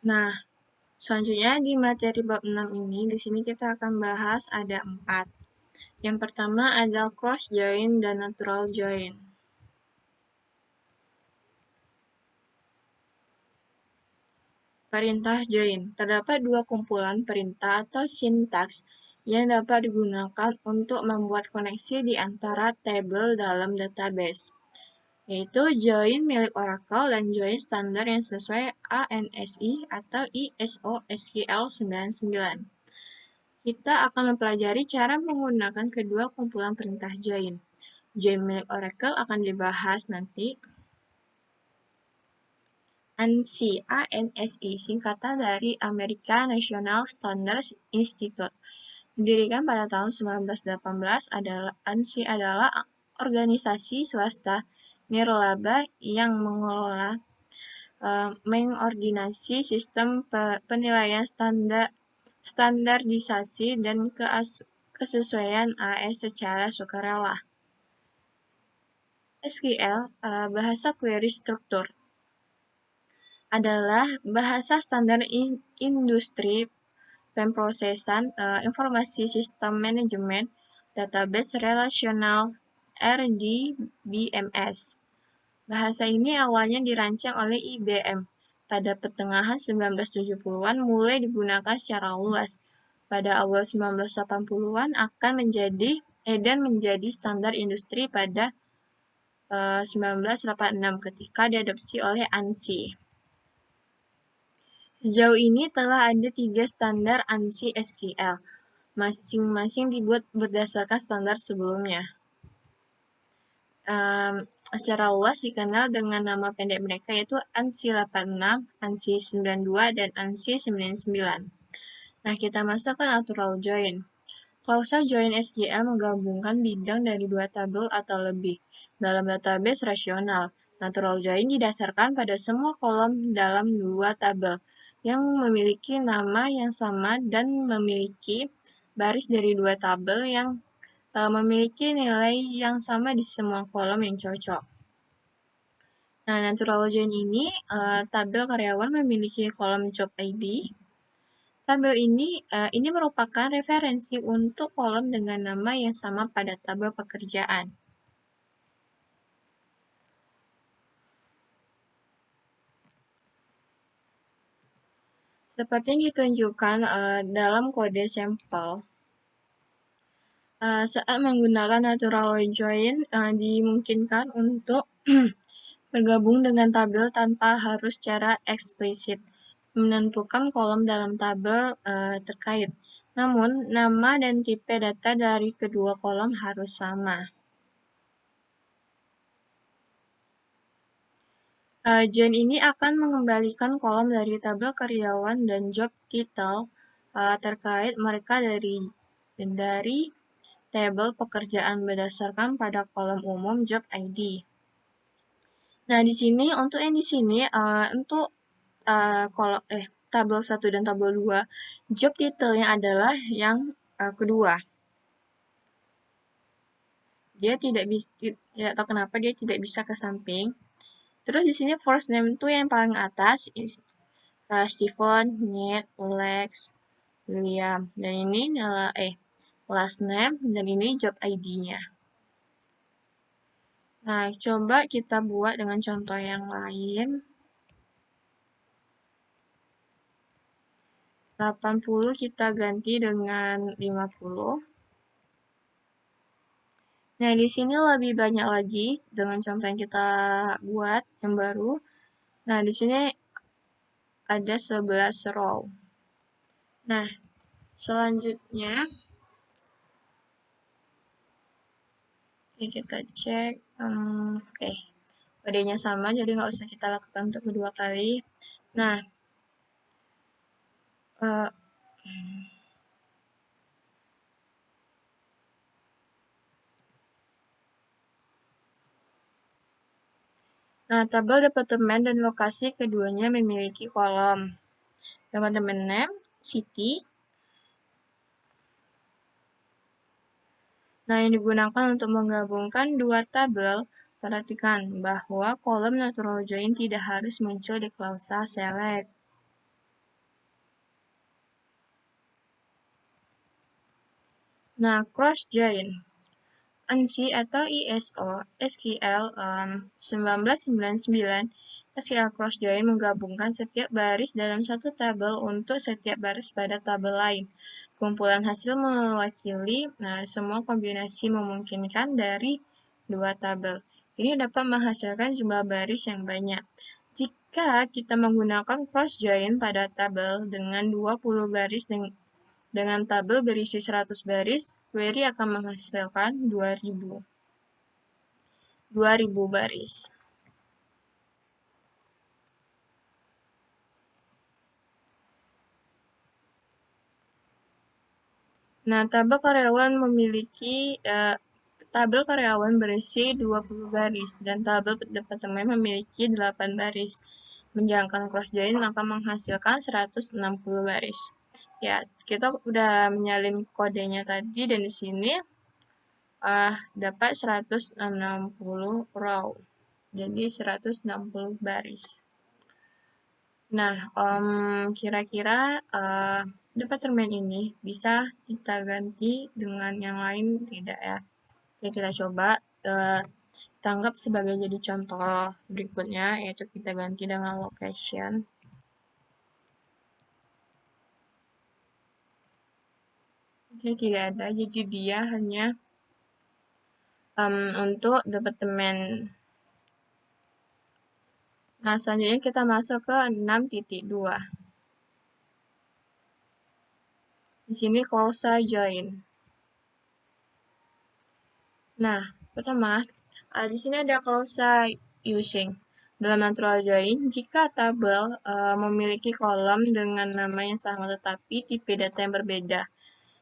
Nah, selanjutnya di materi bab 6 ini, di sini kita akan bahas ada 4. Yang pertama adalah cross join dan natural join. Perintah join. Terdapat dua kumpulan perintah atau sintaks yang dapat digunakan untuk membuat koneksi di antara tabel dalam database, yaitu join milik Oracle dan join standar yang sesuai ANSI atau ISO SQL 99. Kita akan mempelajari cara menggunakan kedua kumpulan perintah join. Join milik Oracle akan dibahas nanti. ANSI, ANSI, singkatan dari American National Standards Institute. Didirikan pada tahun 1918, ANSI adalah organisasi swasta nirlaba yang mengelola mengordinasi sistem penilaian standarisasi dan kesesuaian AS secara sukarela. SQL, bahasa query struktur, adalah bahasa standar industri pemrosesan informasi sistem manajemen database relasional (RDBMS). Bahasa ini awalnya dirancang oleh IBM. Pada pertengahan 1970-an mulai digunakan secara luas. Pada awal 1980-an akan menjadi standar industri pada 1986 ketika diadopsi oleh ANSI. Sejauh ini telah ada 3 standar ANSI SQL, masing-masing dibuat berdasarkan standar sebelumnya. Secara luas dikenal dengan nama pendek mereka yaitu ANSI 86, ANSI 92, dan ANSI 99. Nah, kita masuk ke natural join. Klausa join SQL menggabungkan bidang dari 2 tabel atau lebih dalam database rasional. Natural join didasarkan pada semua kolom dalam 2 tabel yang memiliki nama yang sama dan memiliki baris dari 2 tabel yang memiliki nilai yang sama di semua kolom yang cocok. Nah, natural join ini, tabel karyawan memiliki kolom job ID. Tabel ini merupakan referensi untuk kolom dengan nama yang sama pada tabel pekerjaan. Seperti yang ditunjukkan dalam kode sampel, saat menggunakan natural join dimungkinkan untuk bergabung dengan tabel tanpa harus secara eksplisit menentukan kolom dalam tabel terkait. Namun, nama dan tipe data dari kedua kolom harus sama. Join ini akan mengembalikan kolom dari tabel karyawan dan job title terkait mereka dari tabel pekerjaan berdasarkan pada kolom umum job ID. Nah, di sini untuk tabel 1 dan tabel 2, job title-nya adalah yang kedua. Dia tidak tahu kenapa dia tidak bisa ke samping. Terus di sini first name itu yang paling atas, Stephen, Nate, Lex, William. Dan ini last name dan ini job ID-nya. Nah, coba kita buat dengan contoh yang lain. 80 kita ganti dengan 50. Nah, di sini lebih banyak lagi dengan contoh yang kita buat yang baru. Nah, di sini ada 11 row. Nah, selanjutnya kita cek. Oke. Kodenya sama, jadi nggak usah kita lakukan untuk kedua kali. Nah, tabel departemen dan lokasi keduanya memiliki kolom. Departemen name, city. Nah, yang digunakan untuk menggabungkan dua tabel, perhatikan bahwa kolom natural join tidak harus muncul di klausa select. Nah, cross join. ANSI atau ISO SQL 1999, SQL cross join menggabungkan setiap baris dalam satu tabel untuk setiap baris pada tabel lain. Kumpulan hasil mewakili semua kombinasi memungkinkan dari dua tabel. Ini dapat menghasilkan jumlah baris yang banyak. Jika kita menggunakan cross join pada tabel dengan 20 baris dengan tabel berisi 100 baris, query akan menghasilkan 2000 baris. Nah, tabel karyawan berisi 20 baris dan tabel departemen memiliki 8 baris. Menjalankan cross join akan menghasilkan 160 baris. Ya, kita udah menyalin kodenya tadi dan di sini dapat 160 row. Jadi 160 baris. Nah, kira-kira departemen ini bisa kita ganti dengan yang lain tidak ya? Oke, kita coba tanggap sebagai jadi contoh berikutnya, yaitu kita ganti dengan location. Oke, tidak ada, jadi dia hanya untuk departemen. Nah, selanjutnya kita masuk ke 6.2. Di sini clause join. Nah, pertama, di sini ada clause using. Dalam natural join, jika tabel memiliki kolom dengan nama yang sama tetapi tipe data yang berbeda,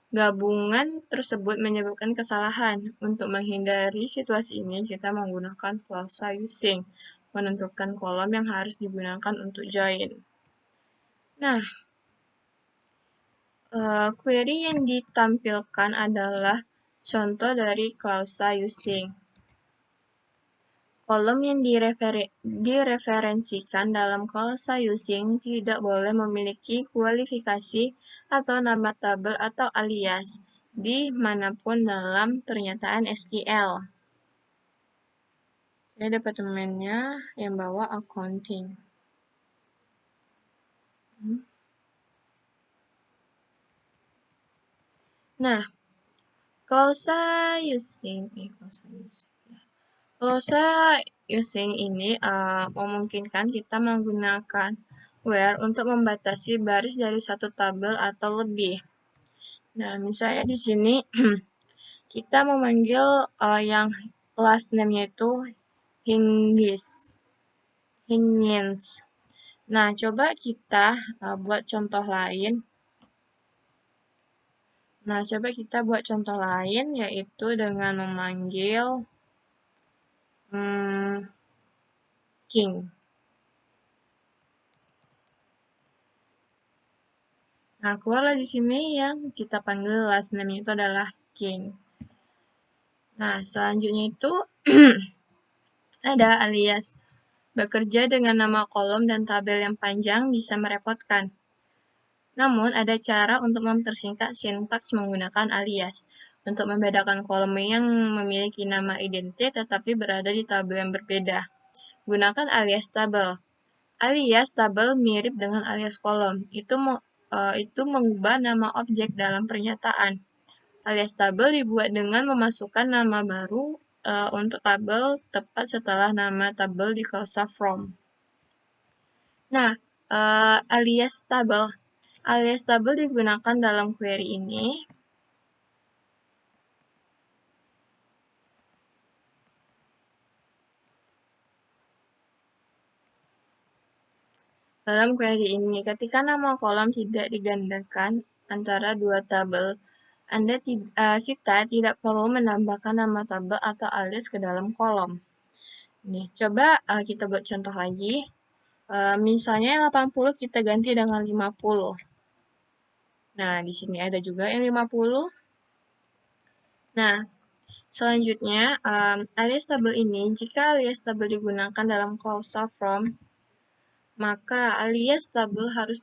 gabungan tersebut menyebabkan kesalahan. Untuk menghindari situasi ini, kita menggunakan clause using, menentukan kolom yang harus digunakan untuk join. Nah, query yang ditampilkan adalah contoh dari clause using. Kolom yang direferensikan dalam clause using tidak boleh memiliki kualifikasi atau nama tabel atau alias di manapun dalam pernyataan SQL. Ini departemennya yang bawa accounting. Nah, clause using ini memungkinkan kita menggunakan where untuk membatasi baris dari satu tabel atau lebih. Nah, misalnya di sini kita memanggil yang last name-nya itu Hingins. Nah, coba kita buat contoh lain. Yaitu dengan memanggil King. Nah, keluarlah di sini yang kita panggil last name itu adalah King. Nah, selanjutnya itu ada alias. Bekerja dengan nama kolom dan tabel yang panjang bisa merepotkan. Namun, ada cara untuk mempersingkat sintaks menggunakan alias. Untuk membedakan kolom yang memiliki nama identik tetapi berada di tabel yang berbeda. Gunakan alias tabel. Alias tabel mirip dengan alias kolom. Itu mengubah nama objek dalam pernyataan. Alias tabel dibuat dengan memasukkan nama baru untuk tabel tepat setelah nama tabel di clause from. Nah, alias tabel digunakan dalam query ini ketika nama kolom tidak digandakan antara dua tabel, kita tidak perlu menambahkan nama tabel atau alias ke dalam kolom. Nih, coba kita buat contoh lagi. Misalnya 80 kita ganti dengan 50. Nah, di sini ada juga yang 50. Nah, selanjutnya, alias tabel ini, jika alias tabel digunakan dalam clause from, maka alias tabel harus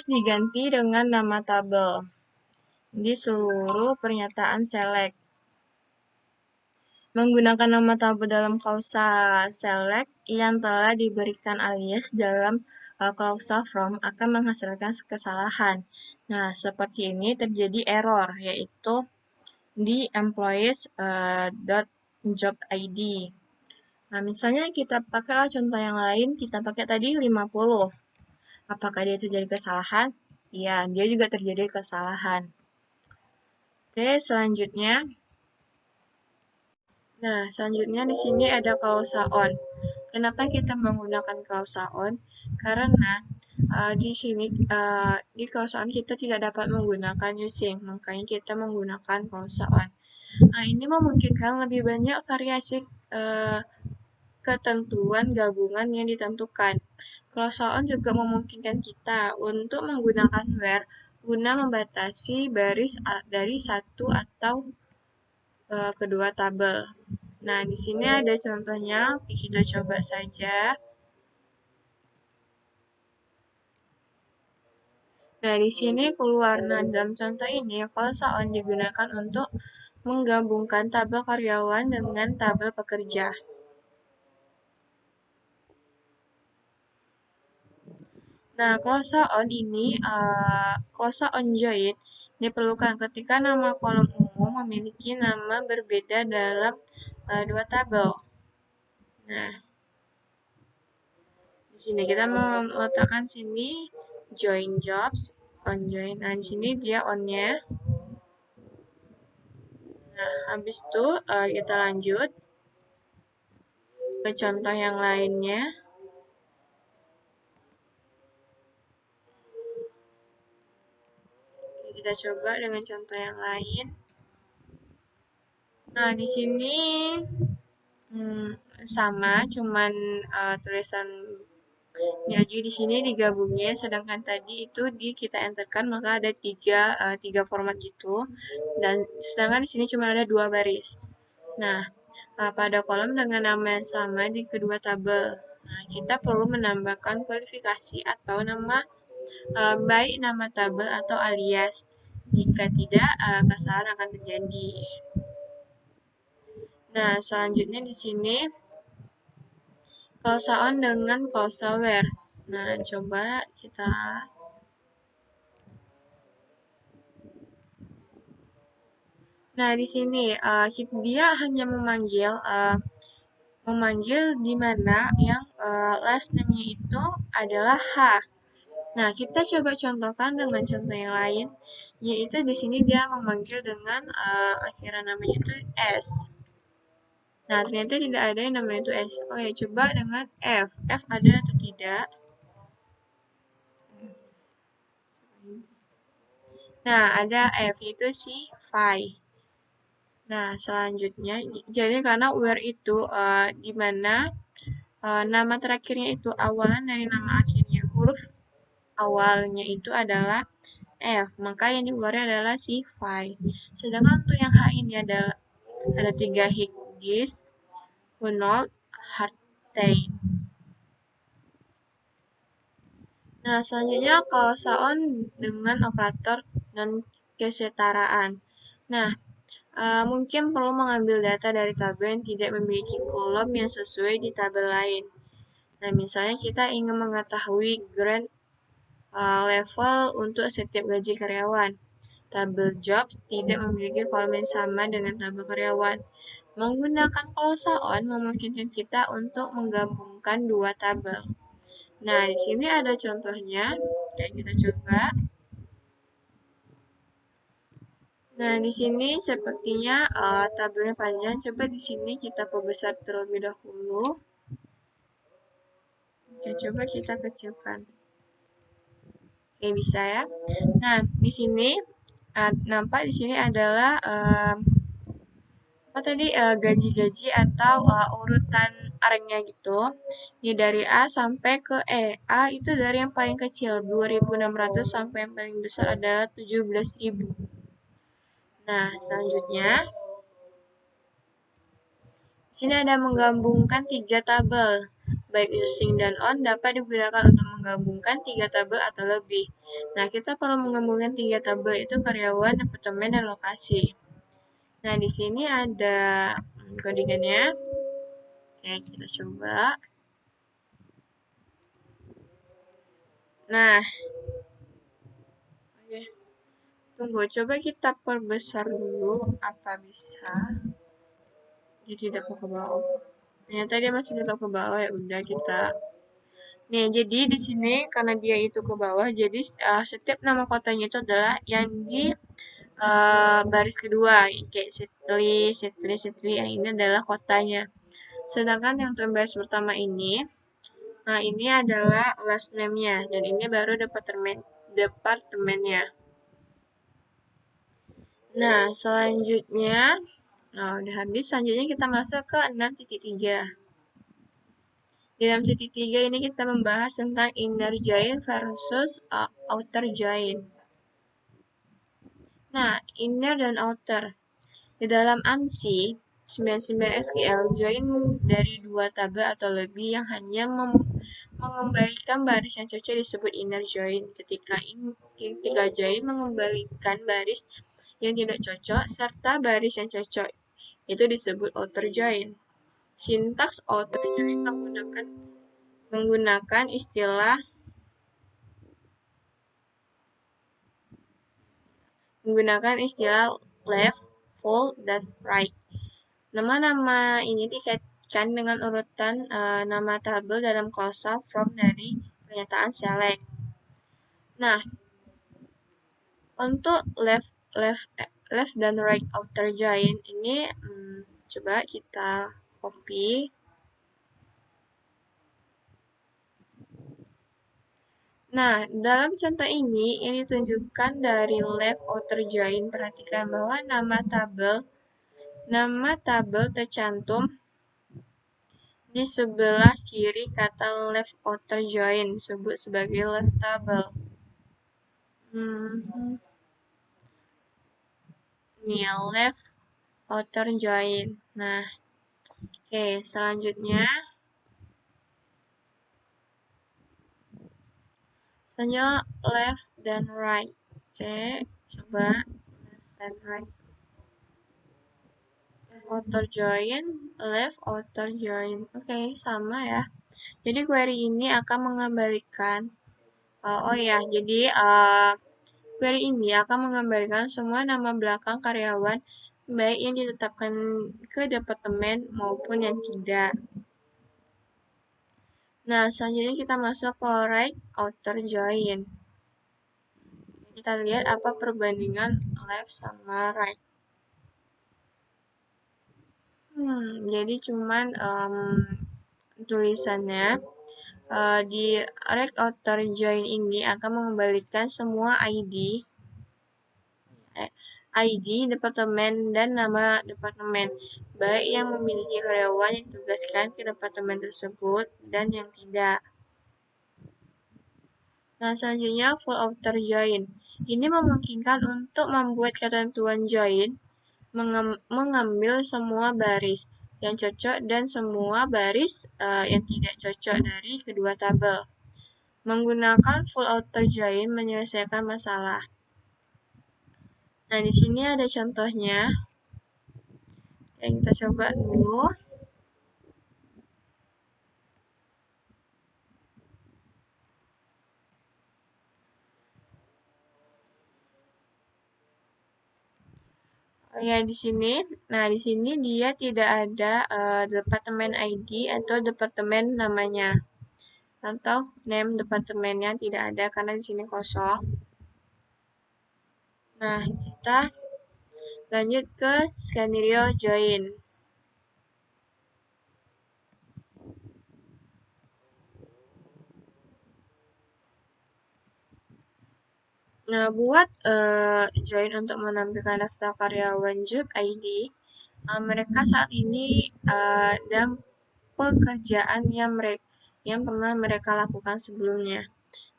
diganti dengan nama tabel. di seluruh pernyataan select. Menggunakan nama tabel dalam klausa select yang telah diberikan alias dalam klausa from akan menghasilkan kesalahan. Nah, seperti ini terjadi error, yaitu di employees.job.id. Nah, misalnya kita pakailah contoh yang lain, kita pakai tadi 50. Apakah dia terjadi kesalahan? Iya, dia juga terjadi kesalahan. Oke, selanjutnya. Nah, selanjutnya di sini ada klausa on. Kenapa kita menggunakan klausa on? Karena di sini di klausa on kita tidak dapat menggunakan using, makanya kita menggunakan klausa on. Nah, ini memungkinkan lebih banyak variasi ketentuan gabungan yang ditentukan. Klausa on juga memungkinkan kita untuk menggunakan where guna membatasi baris dari satu atau kedua tabel. Nah, di sini ada contohnya, kita coba saja. Nah, di sini keluar. Nah, dalam contoh ini, klausa on digunakan untuk menggabungkan tabel karyawan dengan tabel pekerja. Nah, klausa on ini, klausa on join diperlukan ketika nama kolom umum memiliki nama berbeda dalam dua tabel. Nah, di sini kita meletakkan sini join jobs, on join. Nah, di sini dia on-nya. Nah, habis itu kita lanjut ke contoh yang lainnya. Oke, kita coba dengan contoh yang lain. Nah, di sini sama, cuman tulisan jadi di sini digabungnya, sedangkan tadi itu kita enterkan maka ada tiga format gitu, dan sedangkan di sini cuma ada 2 baris. Nah, pada kolom dengan nama yang sama di kedua tabel, nah, kita perlu menambahkan kualifikasi atau nama baik nama tabel atau alias. Jika tidak, kesalahan akan terjadi. Nah, selanjutnya di sini klausa on dengan klausa where. Nah, coba kita. Nah, di sini dia hanya memanggil di mana yang last name-nya itu adalah H. Nah, kita coba contohkan dengan contoh yang lain, yaitu di sini dia memanggil dengan akhiran namanya itu S. Nah, ternyata tidak ada yang namanya itu S. Oh ya, coba dengan F. F ada atau tidak? Nah, ada F, itu si Phi. Nah, selanjutnya, jadi karena where itu di mana nama terakhirnya itu awalan dari nama akhirnya, huruf awalnya itu adalah F, maka yang dikeluarkan adalah si Phi. Sedangkan untuk yang H ini ada 3 Higgs, Hunold, Hartain. Nah, selanjutnya klausa on dengan operator non kesetaraan. Nah, mungkin perlu mengambil data dari tabel yang tidak memiliki kolom yang sesuai di tabel lain. Nah, misalnya kita ingin mengetahui grade level untuk setiap gaji karyawan. Tabel jobs tidak memiliki kolom yang sama dengan tabel karyawan. Menggunakan klausa on memungkinkan kita untuk menggabungkan dua tabel. Nah, di sini ada contohnya. Oke, kita coba. Nah, di sini sepertinya tabelnya panjang. Coba di sini kita perbesar terlebih dahulu. Oke, coba kita kecilkan. Oke, bisa ya. Nah, di sini nampak di sini adalah apa tadi gaji-gaji atau urutan ranknya gitu. Ini dari A sampai ke E. A itu dari yang paling kecil 2.600 sampai yang paling besar adalah 17.000. Nah, selanjutnya di sini ada menggabungkan 3 tabel baik using dan on, dapat digunakan untuk menggabungkan 3 tabel atau lebih. Nah, kita perlu menggabungkan 3 tabel, itu karyawan, departemen, dan lokasi. Nah, di sini ada codingannya. Oke, kita coba. Nah, oke. Tunggu, coba kita perbesar dulu, apa bisa. Jadi dapat ke bawah. Ternyata dia masih tetap ke bawah, ya udah kita. Nih, jadi di sini karena dia itu ke bawah, jadi setiap nama kotanya itu adalah yang di baris kedua, kayak Setli, Setli, Setli, yang ini adalah kotanya. Sedangkan yang baris pertama ini, nah ini adalah last name-nya, dan ini baru departemennya. Nah, selanjutnya, udah habis, selanjutnya kita masuk ke 6.3. Di 6.3 ini kita membahas tentang inner join versus outer join. Nah, inner dan outer. Di dalam ANSI 99 SQL, join dari 2 tabel atau lebih yang hanya mengembalikan baris yang cocok disebut inner join. Ketika join mengembalikan baris yang tidak cocok serta baris yang cocok, itu disebut outer join. Sintaks outer join menggunakan istilah left, full, dan right. Nama-nama ini dikaitkan dengan urutan nama tabel dalam klausa from dari pernyataan select. Nah, untuk left dan right outer join ini coba kita copy. Nah, dalam contoh ini yang ditunjukkan dari left outer join, perhatikan bahwa nama tabel tercantum di sebelah kiri kata left outer join, disebut sebagai left table. Ini left outer join. Nah, oke, selanjutnya left dan right. Oke, coba left dan right. Left outer join. Oke, ini sama ya. Jadi query ini akan mengembalikan query ini akan mengembalikan semua nama belakang karyawan baik yang ditetapkan ke departemen maupun yang tidak. Nah, selanjutnya kita masuk ke right outer join. Kita lihat apa perbandingan left sama right. Jadi cuman tulisannya di right outer join ini akan mengembalikan semua ID, departemen, dan nama departemen, baik yang memiliki karyawan yang ditugaskan ke departemen tersebut dan yang tidak. Nah, selanjutnya full outer join. Ini memungkinkan untuk membuat ketentuan join mengambil semua baris yang cocok dan semua baris yang tidak cocok dari kedua tabel. Menggunakan full outer join menyelesaikan masalah. Nah, di sini ada contohnya. Yang kita coba dulu. Ya, di sini. Nah, di sini dia tidak ada departemen ID atau departemen namanya. Atau name departemennya tidak ada karena di sini kosong. Nah, kita lanjut ke skenario join. Nah, buat join untuk menampilkan daftar karyawan job ID, mereka saat ini dan pekerjaan yang pernah mereka lakukan sebelumnya.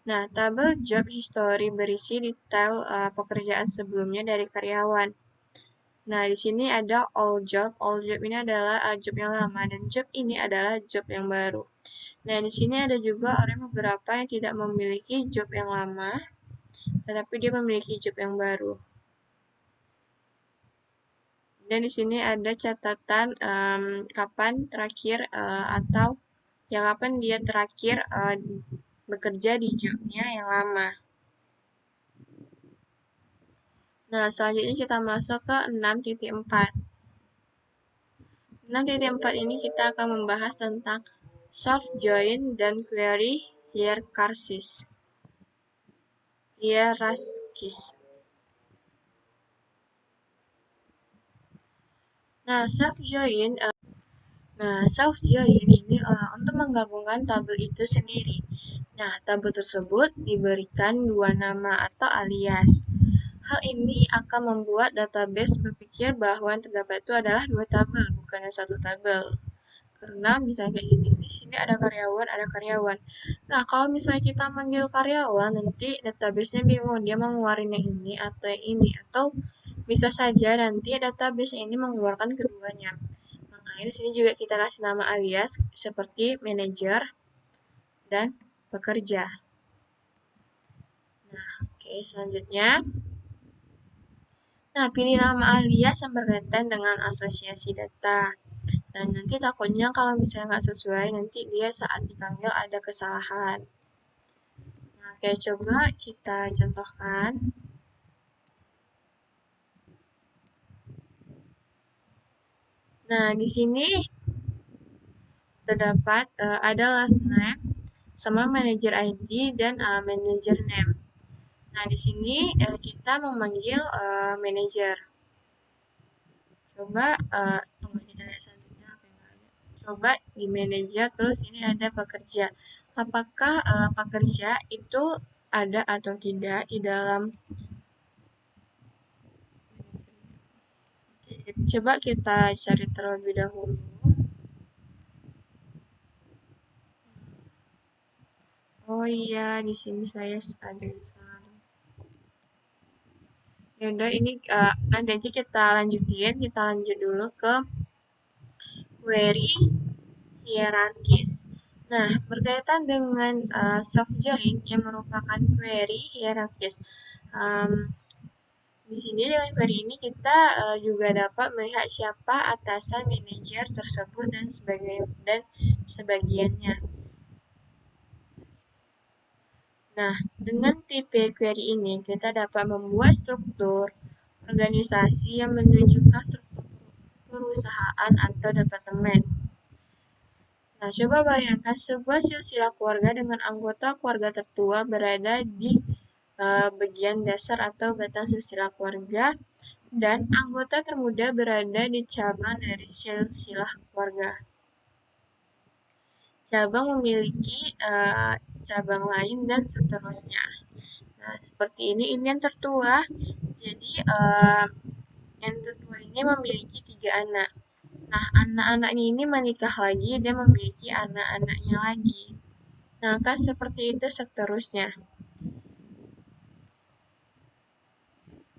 Nah, tabel job history berisi detail pekerjaan sebelumnya dari karyawan. Nah, di sini ada all job. All job ini adalah job yang lama dan job ini adalah job yang baru. Nah, di sini ada juga orang beberapa yang tidak memiliki job yang lama, tetapi dia memiliki job yang baru. Dan di sini ada catatan kapan terakhir atau yang kapan dia terakhir bekerja di jobnya yang lama. Nah, selanjutnya kita masuk ke 6.4. 6.4 ini kita akan membahas tentang self join dan query hierarchies. Nah, self join ini untuk menggabungkan tabel itu sendiri. Nah, tabel tersebut diberikan dua nama atau alias. Hal ini akan membuat database berpikir bahwa yang terdapat itu adalah dua tabel, bukannya satu tabel. Karena misalnya kayak gini, di sini ada karyawan, ada karyawan. Nah, kalau misalnya kita manggil karyawan, nanti database-nya bingung, dia mau ngeluarin yang ini atau yang ini, atau bisa saja nanti database ini mengeluarkan keduanya. Makanya di sini juga kita kasih nama alias seperti manager dan pekerja. Nah, oke, selanjutnya. Nah, pilih nama alias yang berkaitan dengan asosiasi data. Dan nanti takutnya kalau misalnya nggak sesuai, nanti dia saat dipanggil ada kesalahan. Nah, oke, coba kita contohkan. Nah, di sini terdapat ada last name sama manager ID dan manager name. Nah, di sini kita memanggil manager. Coba tunggu kita lihat selanjutnya apa yang ada. Coba di manager terus ini ada pekerja. Apakah pekerja itu ada atau tidak di dalam. Coba kita cari terlebih dahulu. Oh iya, di sini saya ada yang salah. Yaudah, ini nanti aja kita lanjutin. Kita lanjut dulu ke query hierarkis. Nah, berkaitan dengan soft join yang merupakan query hierarkis. Di sini dengan query ini kita juga dapat melihat siapa atasan manajer tersebut dan sebagiannya. Nah, dengan tipe query ini kita dapat membuat struktur organisasi yang menunjukkan struktur perusahaan atau departemen. Nah, coba bayangkan sebuah silsilah keluarga dengan anggota keluarga tertua berada di bagian dasar atau batang silsilah keluarga dan anggota termuda berada di cabang dari silsilah keluarga. Cabang memiliki cabang lain dan seterusnya. Nah, seperti ini yang tertua. Jadi, yang tertua ini memiliki 3 anak. Nah, anak-anaknya ini menikah lagi dan memiliki anak-anaknya lagi. Nah, kan seperti itu seterusnya.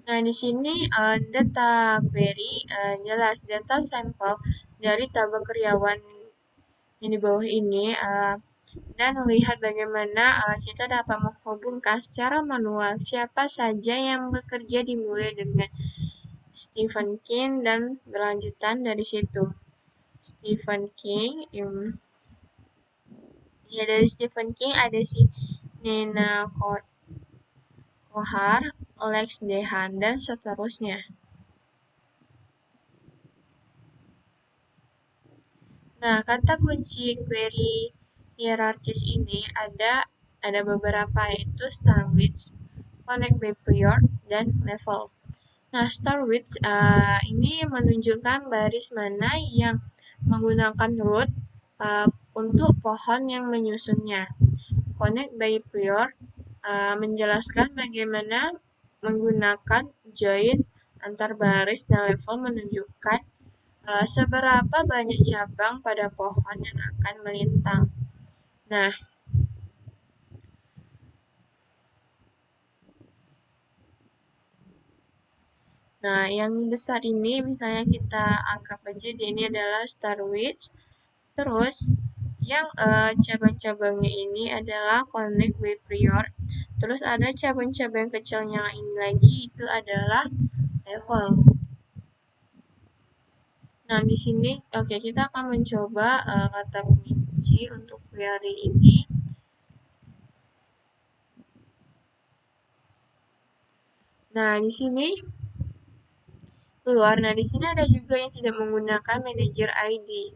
Nah, di sini data query jelas data sampel dari tabel karyawan yang di bawah ini dan melihat bagaimana kita dapat menghubungkan secara manual siapa saja yang bekerja dimulai dengan Stephen King dan berlanjutan dari situ. Stephen King, ya dari Stephen King ada si Nina Kohar, Lex Dehan, dan seterusnya. Nah, kata kunci query hierarkis ini ada beberapa yaitu start with, connect by prior, dan level. Nah, start with ini menunjukkan baris mana yang menggunakan root untuk pohon yang menyusunnya. Connect by prior menjelaskan bagaimana menggunakan join antar baris dan level menunjukkan seberapa banyak cabang pada pohon yang akan melintang. Nah, yang besar ini misalnya kita anggap aja dia ini adalah star width. Terus yang cabang-cabangnya ini adalah connect by prior. Terus ada cabang-cabang kecilnya ini lagi itu adalah level. Nah, di sini oke kita akan mencoba kata kunci untuk query ini. Nah, di sini keluar. Nah, di sini ada juga yang tidak menggunakan manager ID.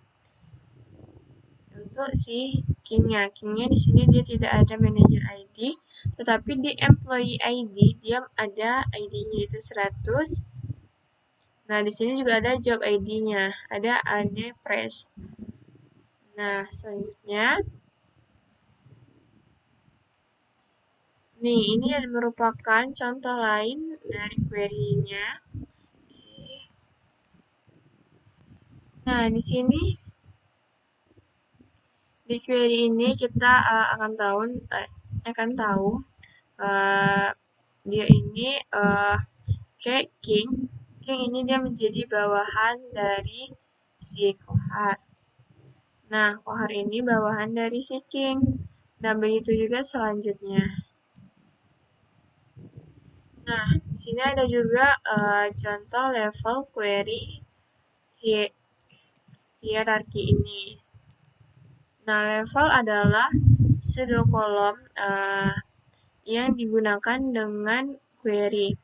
Untuk si Kingnya. Kingnya di sini dia tidak ada manager ID, tetapi di employee ID dia ada ID-nya itu 100. Nah, di sini juga ada job ID-nya, ada AD Press. Nah, selanjutnya nih, ini merupakan contoh lain dari query-nya. Oke. Nah, di sini di query ini kita akan tahu uh, dia ini kayak King. King ini dia menjadi bawahan dari si Kohar. Nah, Kohar ini bawahan dari si King. Nah, begitu juga selanjutnya. Nah, di sini ada juga contoh level query hierarki ini. Nah, level adalah pseudokolom yang digunakan dengan query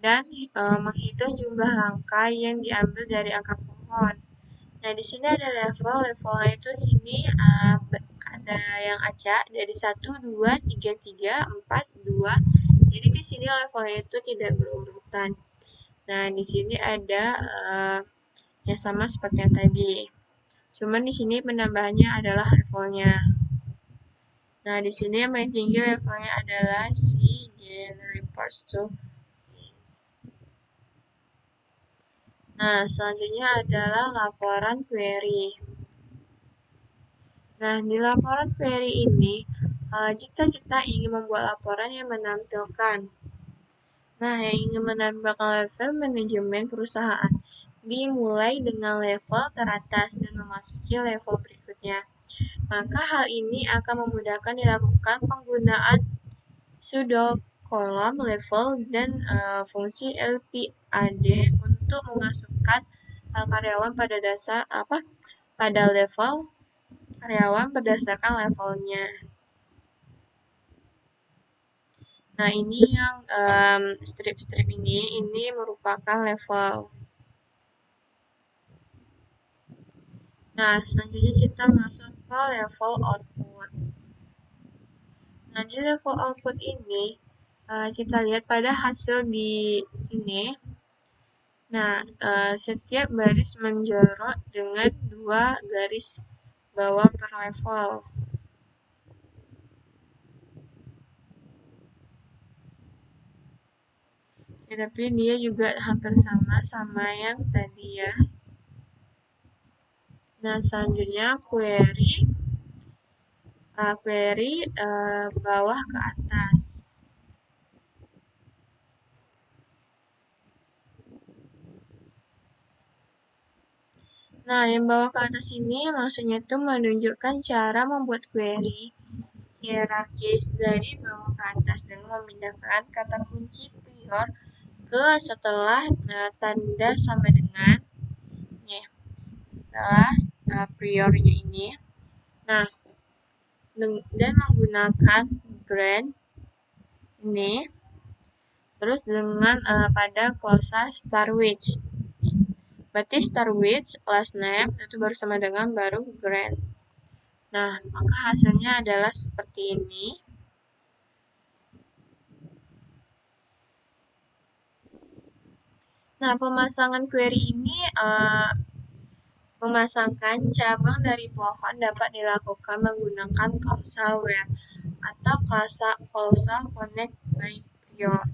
dan menghitung jumlah langkah yang diambil dari akar pohon. Nah, di sini ada level, levelnya itu sini ada yang acak dari 1, 2, 3, 3, 4, 2. Jadi di sini levelnya itu tidak berurutan. Nah, di sini ada yang sama seperti yang tadi. Cuman di sini penambahannya adalah levelnya. Nah, di sini yang paling tinggi levelnya adalah si gallery parts to. Nah, selanjutnya adalah laporan query. Nah, di laporan query ini, jika kita ingin membuat laporan yang menampilkan level manajemen perusahaan, dimulai dengan level teratas dan memasuki level berikutnya. Maka hal ini akan memudahkan dilakukan penggunaan pseudo kolom level dan fungsi LPAD untuk memasukkan karyawan pada level karyawan berdasarkan levelnya. Nah, ini yang strip-strip ini merupakan level. Nah, selanjutnya kita masuk ke level output. Nah, di level output ini kita lihat pada hasil di sini. Nah, setiap baris menjorok dengan 2 garis bawah per level. Ya, tapi dia juga hampir sama yang tadi ya. Nah, selanjutnya query bawah ke atas. Nah, yang bawah ke atas ini maksudnya itu menunjukkan cara membuat query hierarkis dari bawah ke atas dengan memindahkan kata kunci prior ke setelah tanda sama dengan ya, setelah priornya ini. Nah, dan menggunakan grant ini terus dengan pada klausa start with. Berarti start with last name itu baru sama dengan baru grant. Nah, maka hasilnya adalah seperti ini. Nah, pemasangan query ini memasangkan cabang dari pohon dapat dilakukan menggunakan causal where atau klausa connect by prior.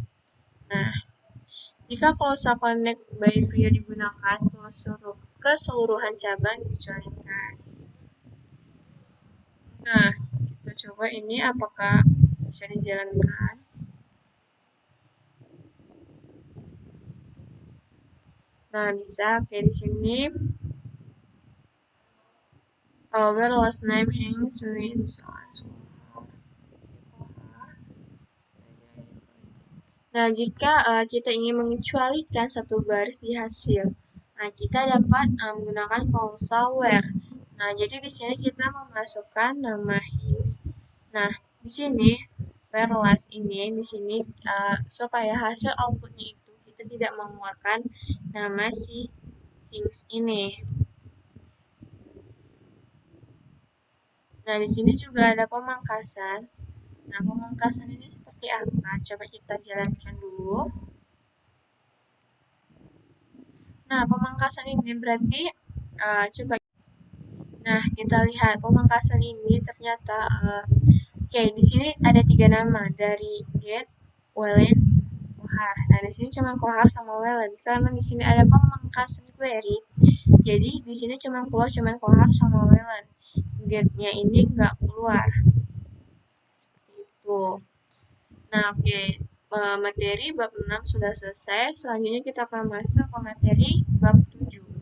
Nah, jika klausa connect by prior digunakan, keseluruhan cabang dikecualikan. Nah, kita coba ini apakah bisa dijalankan. Nah, bisa. Oke, di sini Where last name hangs with Nah, jika kita ingin mengecualikan satu baris di hasil, nah kita dapat menggunakan causal where. Nah, jadi di sini kita memasukkan nama his. Nah, di sini where last ini di sini supaya hasil outputnya itu kita tidak mengeluarkan nama si his ini. Nah, di sini juga ada pemangkasan. Nah, pemangkasan ini seperti apa? Coba kita jalankan dulu. Nah, pemangkasan ini berarti coba. Nah, kita lihat pemangkasan ini ternyata oke, di sini ada 3 nama dari get, Welen, Kohar. Nah, di sini cuma Kohar sama Welen karena di sini ada pemangkasan query. Jadi di sini cuma Kohar sama Welen. Get-nya ini nggak keluar. Seperti itu. Nah, oke. Materi bab 6 sudah selesai. Selanjutnya kita akan masuk ke materi bab 7.